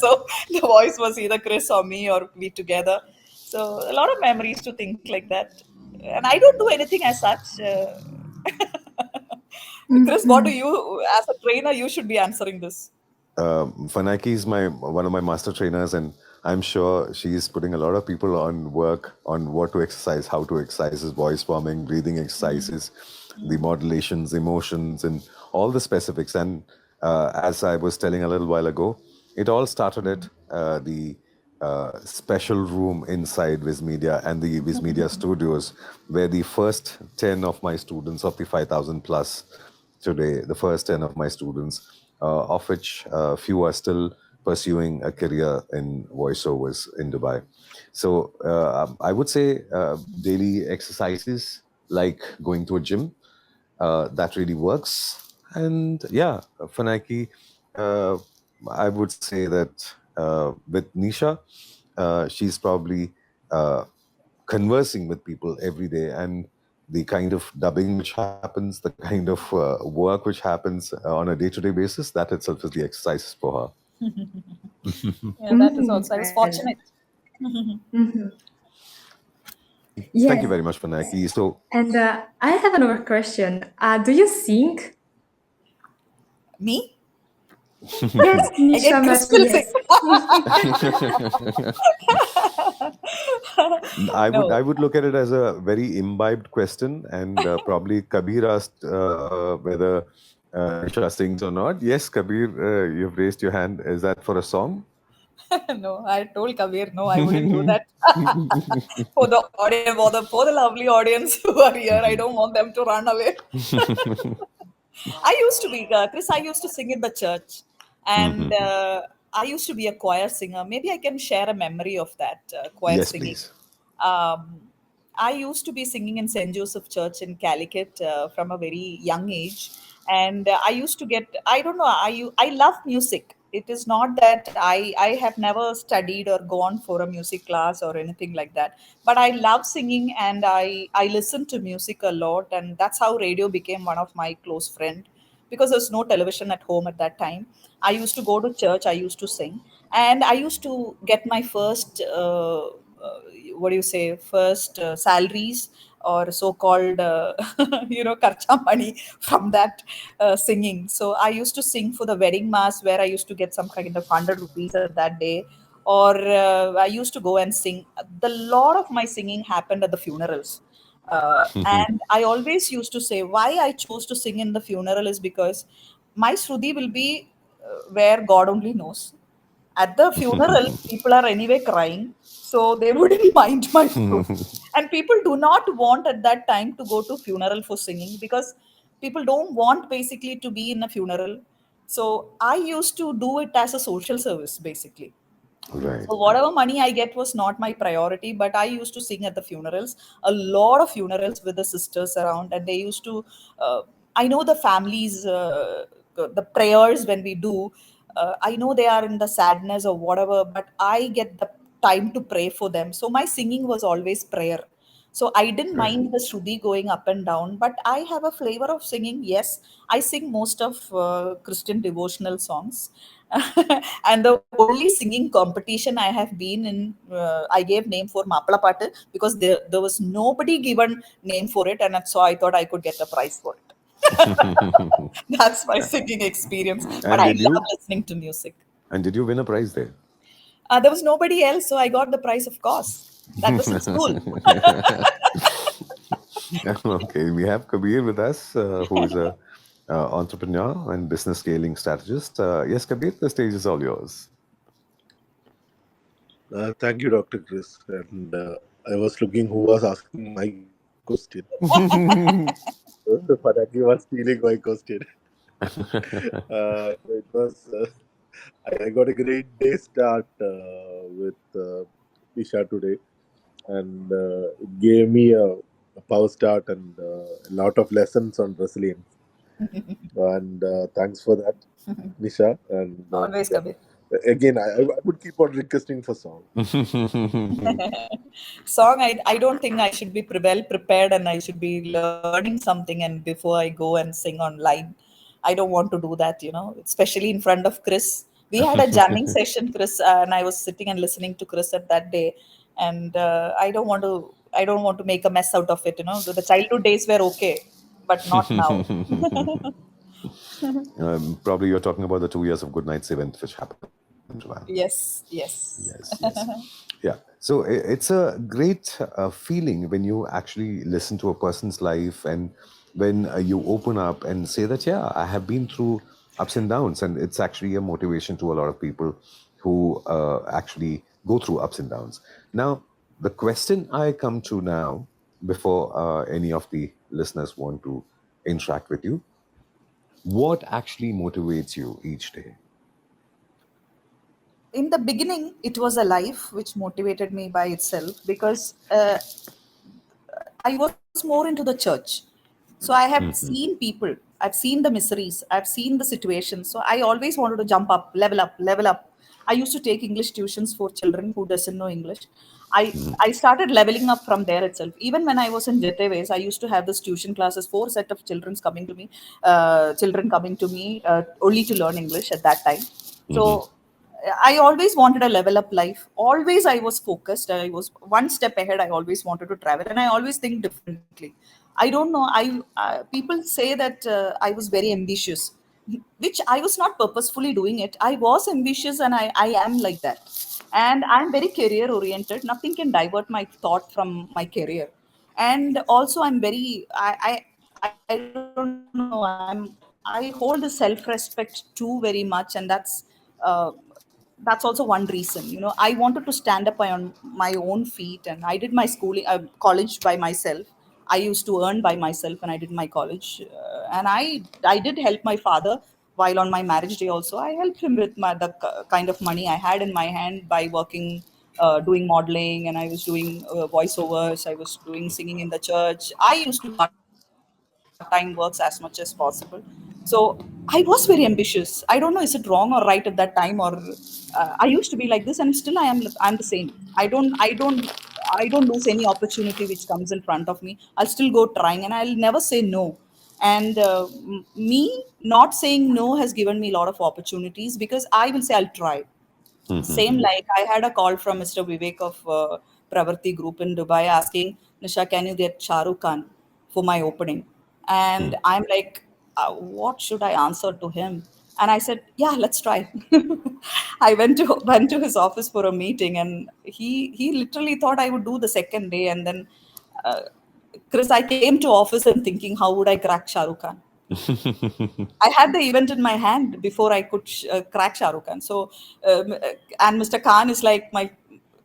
So the voice was either Chris or me or we together. So a lot of memories to think like that. And I don't do anything as such. Chris, what do Mhm. you, as a trainer, you should be answering this. Fanaki is my one of my master trainers, and I'm sure she's putting a lot of people on work on what to exercise, how to exercise, voice forming, breathing exercises, the modulations, emotions, and all the specifics. And as I was telling a little while ago, it all started at the special room inside Viz Media and the Viz Media studios, where the first 10 of my students, of the 5,000 plus today, the first 10 of my students, of which few are still pursuing a career in voiceovers in Dubai. So I would say daily exercises like going to a gym, that really works. And yeah, for Nike, uh, I would say that with Nisha, she's probably conversing with people every day, and the kind of dubbing which happens, the kind of work which happens on a day-to-day basis, that itself is the exercises for her. Yeah, that is also. I was fortunate. Mhm. Thank you Yes. very much, Panaki. So And I have another question. Do you sing? Me? Yes, Again, Nisha Kriss Matthew, will yes. sing. I No. would look at it as a very imbibed question, and probably Kabir asked whether Nisha sings or not. Yes, Kabir, you've raised your hand. Is that for a song? No, I told Kabir, no, I wouldn't do that. For the audience, for the lovely audience who are here, I don't want them to run away. I used to be, Chris, I used to sing in the church. And I used to be a choir singer. Maybe I can share a memory of that choir Yes, singing. please. Um, I used to be singing in St. Joseph Church in Calicut from a very young age. And I used to get, I don't know, I love music. It is not that I have never studied or gone for a music class or anything like that. But I love singing, and I listen to music a lot. And that's how radio became one of my close friend, because there's no television at home at that time. I used to go to church, I used to sing, and I used to get my first, what do you say, first salaries, or so-called, karcha money from that singing. So I used to sing for the wedding mass, where I used to get some kind of 100 rupees at that day. Or I used to go and sing. The lot of my singing happened at the funerals. And I always used to say why I chose to sing in the funeral is because my Shruti will be where God only knows. At the funeral, people are anyway crying, so they wouldn't mind my Shruti. And people do not want at that time to go to funeral for singing, because people don't want basically to be in a funeral. So I used to do it as a social service basically. Right. So whatever money I get was not my priority, but I used to sing at the funerals, a lot of funerals with the sisters around, and they used to. I know the families, the prayers when we do. I know they are in the sadness or whatever, but I get the time to pray for them. So my singing was always prayer. So I didn't Right. mind the Shruti going up and down, but I have a flavor of singing. Yes, I sing most of Christian devotional songs. And the only singing competition I have been in, I gave name for Mapla Patu, because there was nobody given name for it, and so I thought I could get a prize for it. That's my singing experience. But and I did love you listening to music. and did you win a prize there? There was nobody else, so I got the prize, of course. That was in school. Okay, we have Kabir with us, who is a entrepreneur and business scaling strategist. Yes, Kabir, the stage is all yours. Thank you, Dr. Chris. And I was looking who was asking my question. Padaki was stealing my question. It was, I got a great day start with Isha today, and it gave me a power start and a lot of lessons on resilience. And thanks for that, Nisha. And Always, Kabir. again, I would keep on requesting for song. Song, I don't think I should be well prepared, and I should be learning something, and before I go and sing online. I don't want to do that, especially in front of Chris. We had a jamming session, Chris, and I was sitting and listening to Chris at that day. And I don't want to make a mess out of it. The childhood days were okay, but not now. Probably you're talking about the 2 years of Good Nights event which happened in Japan. Yes, Yes, yes. yes. Yeah. So it's a great feeling when you actually listen to a person's life, and when you open up and say that, yeah, I have been through ups and downs. And it's actually a motivation to a lot of people who actually go through ups and downs. Now, the question I come to now, before any of the listeners want to interact with you, what actually motivates you each day? In the beginning, it was a life which motivated me by itself, because I was more into the church. So I have Mhm, seen people, I've seen the miseries, I've seen the situations. So I always wanted to jump up, level up, level up. I used to take English tuitions for children who doesn't know English. mhm, I started leveling up from there itself. Even when I was in Jet Airways, I used to have this tuition classes, four set of children coming to me only to learn English at that time. mhm, So I always wanted a level up life. Always I was focused. I was one step ahead. I always wanted to travel, and I always think differently. I don't know. People say that I was very ambitious, which I was not purposefully doing it. I was ambitious, and I am like that. And I'm very career oriented. Nothing can divert my thought from my career. And also, I'm very I don't know. I hold the self respect too very much, and uh, that's also one reason. I wanted to stand up on my own feet, and I did my schooling college by myself. I used to earn by myself, and I did my college, and I did help my father while on my marriage day. Also, I helped him with kind of money I had in my hand by working, doing modeling, and I was doing voiceovers. I was doing singing in the church. I used to do part-time works as much as possible. So I was very ambitious. I don't know, is it wrong or right at that time, or I used to be like this, and still I'm the same. I don't lose any opportunity which comes in front of me. I'll still go trying, and I'll never say no. And me not saying no has given me a lot of opportunities, because I will say I'll try. Same, mhm, like I had a call from Mr. Vivek of Pravarti Group in Dubai asking, Nisha, can you get Shah Rukh Khan for my opening? And mhm, I'm like, what should I answer to him? And I said, yeah, let's try. I went to his office for a meeting, and he literally thought I would do the second day. And then, uh, Chris, I came to office and thinking, how would I crack Shah Rukh Khan? I had the event in my hand before I could crack Shah Rukh Khan. So, and Mr. Khan is like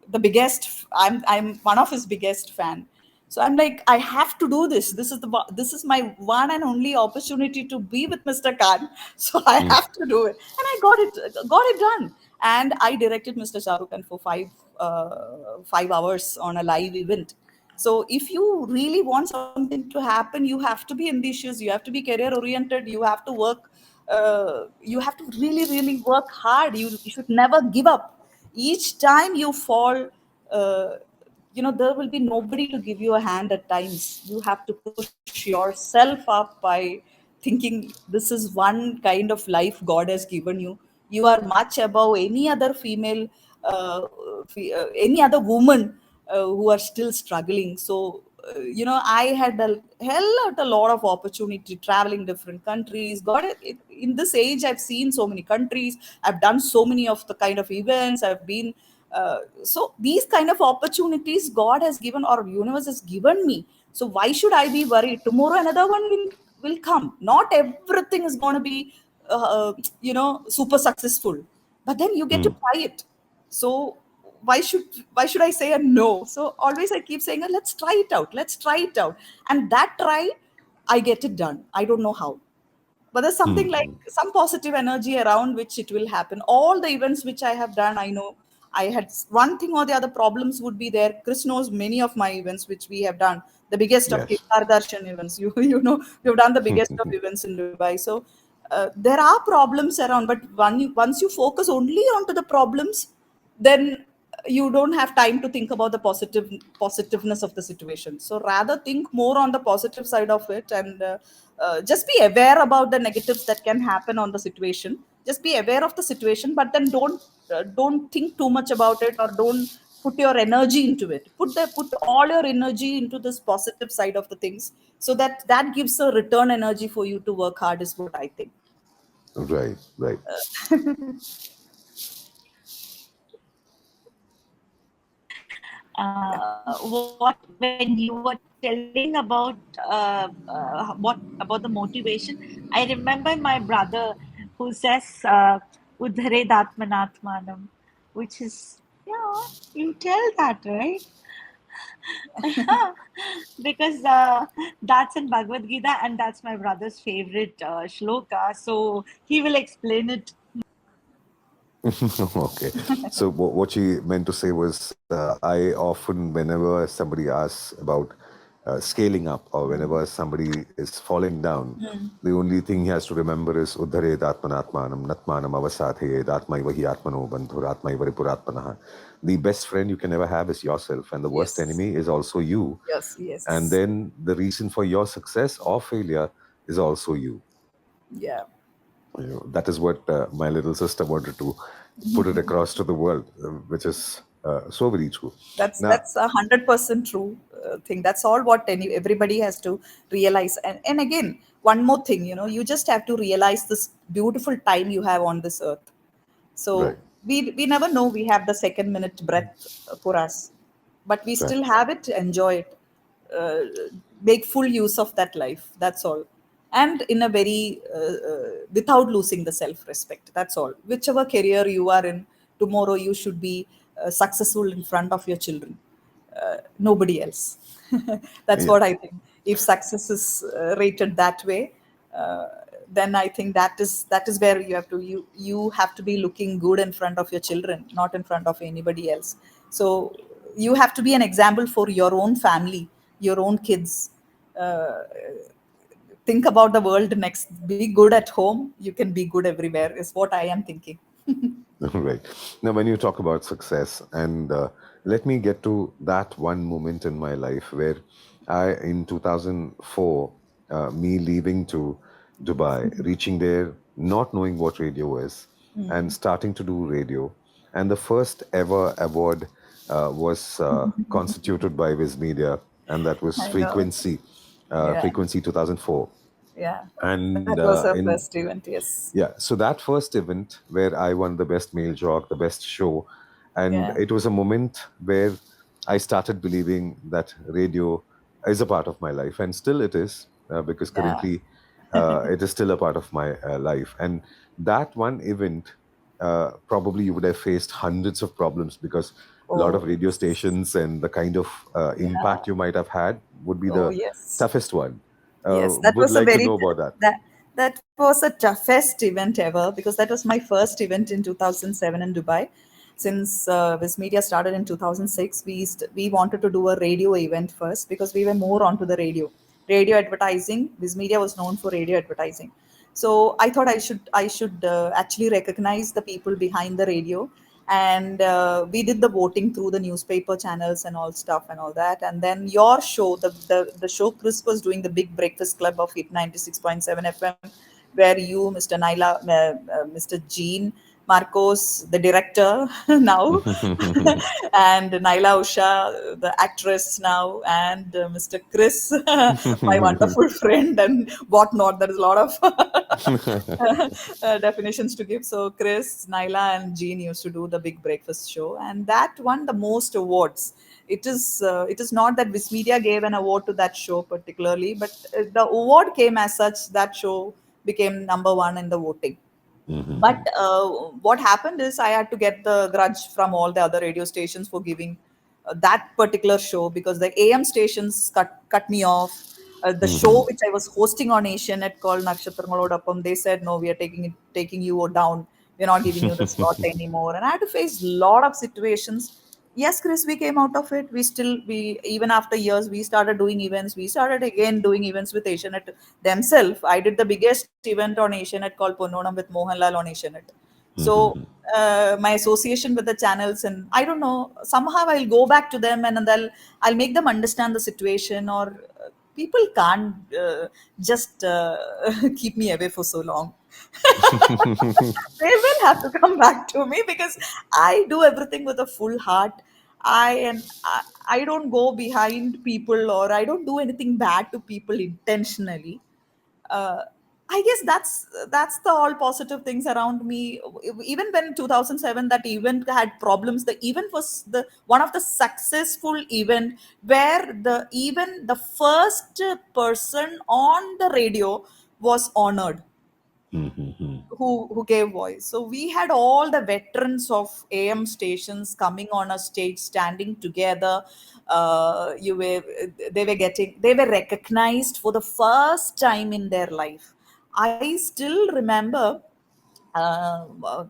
the biggest. I'm one of his biggest fan. So I'm like, I have to do this. This is my one and only opportunity to be with Mr. Khan. So I mhm, have to do it, and I got it done. And I directed Mr. Shah Rukh Khan for 5 hours on a live event. So if you really want something to happen, you have to be ambitious, you have to be career oriented, you have to work, you have to really, really work hard. You should never give up. Each time you fall, uh, there will be nobody to give you a hand at times. You have to push yourself up by thinking this is one kind of life God has given you. You are much above any other female, any other woman who are still struggling. So, I had a hell of a lot of opportunity traveling different countries. In this age, I've seen so many countries. I've done so many of the kind of events. I've been. So these kind of opportunities God has given, or universe has given me. So why should I be worried? Tomorrow another one will come. Not everything is going to be, super successful. But then you get to mhm, try it. So why should I say a no? So always I keep saying, let's try it out, let's try it out. And that try, I get it done. I don't know how, but there's something like mhm. some positive energy around which it will happen. All the events which I have done, I know I had one thing or the other problems would be there. Chris knows many of my events which we have done, the biggest of Yes. Kedar Darshan events. We've done the biggest of events in Dubai. So there are problems around, but once you focus only onto the problems, then you don't have time to think about the positiveness of the situation. So rather think more on the positive side of it, and just be aware about the negatives that can happen on the situation. Just be aware of the situation, but then don't think too much about it, or don't put your energy into it. Put all your energy into this positive side of the things, so that gives a return energy for you to work hard, is what I think. Right, right. When you were telling about what about the motivation, I remember my brother who says Udhare Datmanatmanam, which is Yeah, you tell that, right? Because that's in Bhagavad Gita, and that's my brother's favorite shloka. So he will explain it. Okay. So what she meant to say was, I often, whenever somebody asks about scaling up, or whenever somebody is falling down, the only thing he has to remember is Uddharet Atmanatmanam Natmanam Avasathe Atmaiva hi Atmano Bandhur Atmaiva Ripuratmanaha. The best friend you can ever have is yourself, and the worst Yes. enemy is also you. Yes. And Yes. then the reason for your success or failure is also you. Yeah. That is what my little sister wanted to put it across to the world, which is so very true. Now, That's 100% true thing. That's all what everybody has to realize. And again, one more thing, you just have to realize this beautiful time you have on this earth. right, So we never know we have the second minute breath for us, but we right, still have it, enjoy it, uh, make full use of that life. That's all. And in a very, without losing the self respect. That's all. Whichever career you are in, tomorrow you should be successful in front of your children, nobody else. That's yeah, what I think. If success is rated that way, uh, then I think that is where you have to be looking good in front of your children, not in front of anybody else. So you have to be an example for your own family, your own kids. Uh, think about the world next. Be good at home. You can be good everywhere. Is what I am thinking. right. Now, when you talk about success, and let me get to that one moment in my life where in 2004, me leaving to Dubai, reaching there, not knowing what radio is, and starting to do radio. And the first ever award was constituted by Viz Media, and that was I know. Yeah, Frequency 2004. yeah. And That was her in first event. Yes. yeah, so that first event where I won the best male jock, the best show, and Yeah, it was a moment where I started believing that radio is a part of my life, and still it is, because yeah. currently it is still a part of my life. And that one event, probably you would have faced hundreds of problems, because a lot Oh of radio yes. stations and the kind of Yeah. impact you might have had would be Oh the yes. toughest one. Yes, that Would was a like to very know about that. that was a toughest event ever because that was my first event in 2007 in Dubai. Since this media started in 2006, we wanted to do a radio event first because we were more onto the radio advertising. This media was known for radio advertising, so I thought I should actually recognize the people behind the radio, and we did the voting through the newspaper channels and all stuff and all that. And then your show, the show Chris was doing, the Big Breakfast Club of Hit 96.7 FM, where you, Mr. Naila, Mr. Jean Marcos, the director now, and Naila Usha, the actress now, and Mr. Chris, my wonderful friend, and whatnot. There is a lot of definitions to give. So Chris, Naila, and Jean used to do the Big Breakfast show, and that won the most awards. It is not that Viz Media gave an award to that show particularly, but the award came as such. That show became number one in the voting. But Mhm. what happened is I had to get the grudge from all the other radio stations for giving that particular show because the AM stations cut me off. The show Mhm. which I was hosting on Asianet called Nakshatramalodapam, they said no, we are taking you down. We're not giving you the slot anymore. And I had to face a lot of situations. Yes, Chris, we came out of it. We even after years we started doing events. We started again doing events with Asianet themselves. I did the biggest event on Asianet called Ponnonam with Mohanlal on Asianet. So Mhm. my association with the channels, and I don't know, somehow I'll go back to them and I'll make them understand the situation. Or people can't just keep me away for so long. They will have to come back to me because I do everything with a full heart. I don't go behind people, or I don't do anything bad to people intentionally. uh, I guess that's the all positive things around me. Even when 2007 that event had problems, the event was the one of the successful event where the first person on the radio was honored. Mhm. who gave voice. So we had all the veterans of AM stations coming on a stage, standing together. You were they were recognized for the first time in their life. I still remember uh, uh,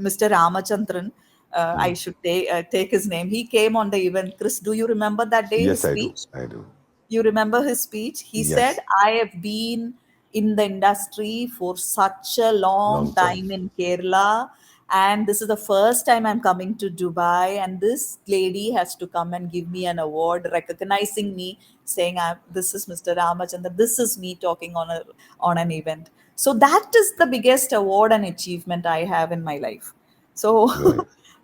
Mr. Ramachandran. I should take his name. He came on the event. Chris, do you remember that day, his Yes, I do. speech? I do. You remember his speech? He said, Yes. I have been in the industry for such a long Long time. time in Kerala, and this is the first time I'm coming to Dubai. And this lady has to come and give me an award, recognizing me, saying, this is Mr. Ramachandra, this is me talking on an event. So that is the biggest award and achievement I have in my life. So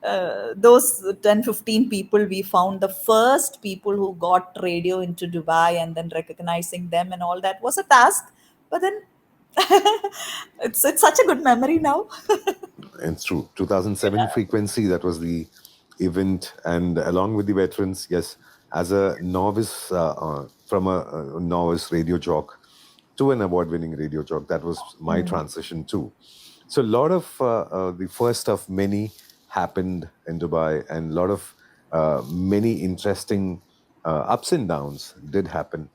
Right. those 10, 15 people, we found the first people who got radio into Dubai, and then recognizing them and all that was a task. But then it's such a good memory now. It's true. 2007 frequency, that was the event. And along with the veterans, yes, as a novice, from a novice radio jock to an award winning radio jock, that was my transition too. So, a lot of the first of many happened in Dubai, and a lot of many interesting ups and downs did happen.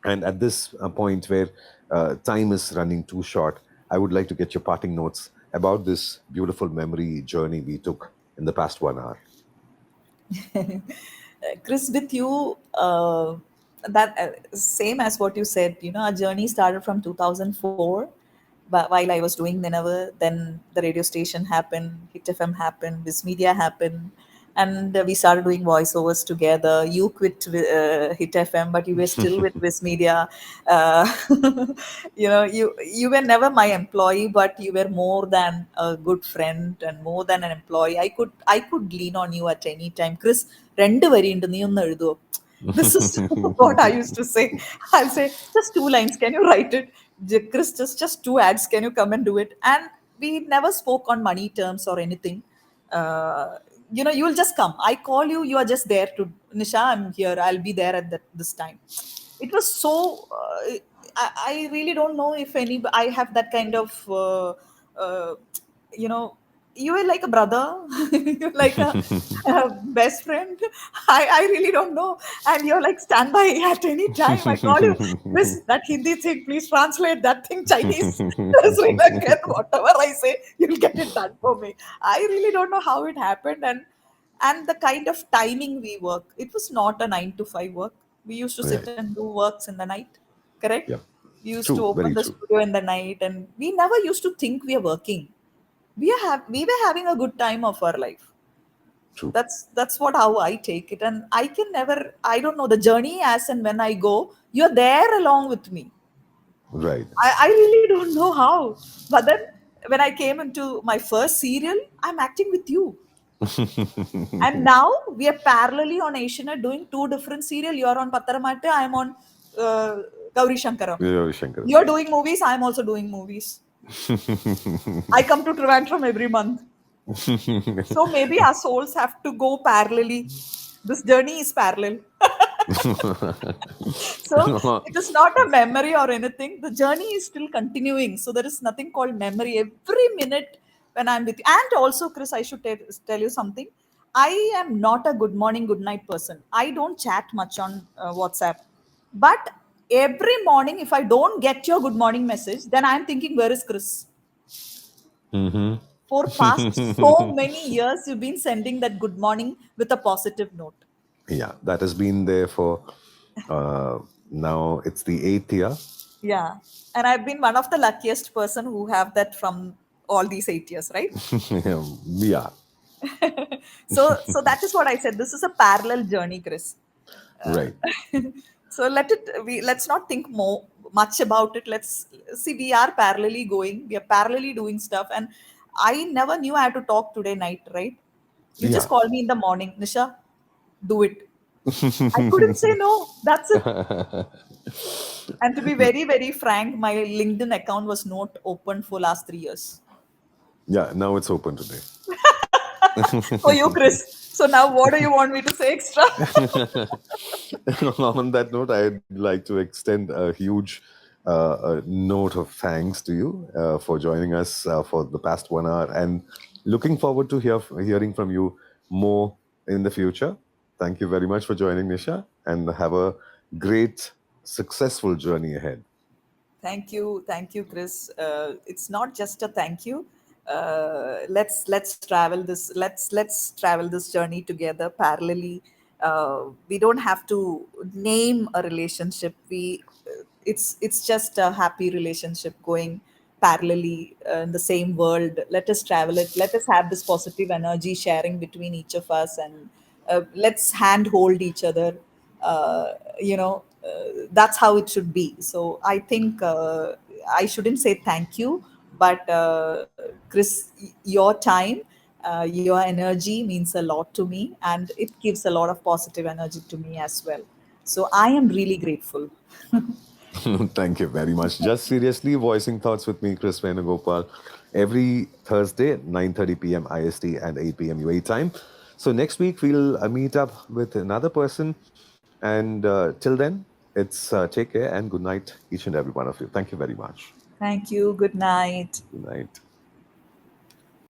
And at this point where time is running too short, I would like to get your parting notes about this beautiful memory journey we took in the past 1 hour. Chris, with you, that same as what you said, our journey started from 2004. But while I was doing Nineveh, then the radio station happened, Hit FM happened, Viz Media happened, and we started doing voiceovers together. You quit Hit FM, but you were still with Viz Media. Uh, you were never my employee, but you were more than a good friend and more than an employee. I could lean on you at any time. Chris, രണ്ട് വരിയുണ്ട് നീ ഒന്ന് എഴുതുവോ? This is what I used to say. I'll say, just 2 lines. Can you write it? Chris, just 2 ads. Can you come and do it? And we never spoke on money terms or anything. Uh, you'll just come. I call you. You are just there to Nisha. I'm here. I'll be there at this time. It was so. I really don't know if any. I have that kind of. Uh, you know you were like a brother. You're like a best friend. I really don't know. And you're like, stand by at any time. I call you, this that Hindi thing, please translate that thing Chinese, Sri Lankan, whatever I say, you'll get it done for me. I really don't know how it happened. And the kind of timing we work, it was not a 9 to 5 work. We used to sit Right. and do works in the night, correct? Yep. We used to True. open Very the true. studio in the night, and we never used to think we are working. We were having a good time of our life. True. That's what how I take it. And I can never, I don't know, the journey, as and when I go, you're there along with me. Right. I really don't know how. But then when I came into my first serial, I'm acting with you. And now we are parallelly on Asianet doing two different serial. You're on Pattaramatte, I'm on Gauri Shankaram. Yeah, Shankar. You're doing movies, I'm also doing movies. I come to Trivandrum every month. So maybe our souls have to go parallelly. This journey is parallel. So it is not a memory or anything. The journey is still continuing. So there is nothing called memory. Every minute when I'm with you. And also, Chris, I should tell you something. I am not a good morning, good night person. I don't chat much on WhatsApp. But every morning, if I don't get your good morning message, then I'm thinking, where is Chris? Mm-hmm. For past so many years, you've been sending that good morning with a positive note. Yeah, that has been there for now it's the 8th year. Yeah. And I've been one of the luckiest person who have that from all these 8 years, right? Yeah. So that is what I said. This is a parallel journey, Chris. Right. So let's not think more much about it. Let's see, we are parallelly going, we are parallelly doing stuff. And I never knew I had to talk today night, right? You Yeah. just call me in the morning, Nisha, do it. I couldn't say no. That's it. And to be very, very frank, my LinkedIn account was not open for last 3 years. Yeah, now it's open today. For you, Chris. So now what do you want me to say extra? On that note, I'd like to extend a huge a note of thanks to you for joining us for the past 1 hour, and looking forward to hearing from you more in the future. Thank you very much for joining, Nisha, and have a great, successful journey ahead. Thank you, Chris. It's not just a thank you. Let's travel this. Let's travel this journey together parallelly. We don't have to name a relationship. It's just a happy relationship going parallelly in the same world. Let us travel it. Let us have this positive energy sharing between each of us, and let's hand hold each other. uh, that's how it should be. So I think I shouldn't say thank you, but Chris, your time, your energy means a lot to me, and it gives a lot of positive energy to me as well. So I am really grateful. Thank you very much. Just seriously, voicing thoughts with me, Kriss Venugopal, every Thursday, 9:30 p.m. IST and 8 p.m. UAE time. So next week we'll meet up with another person. And till then, it's take care and good night, each and every one of you. Thank you very much. Thank you. Good night. Good night.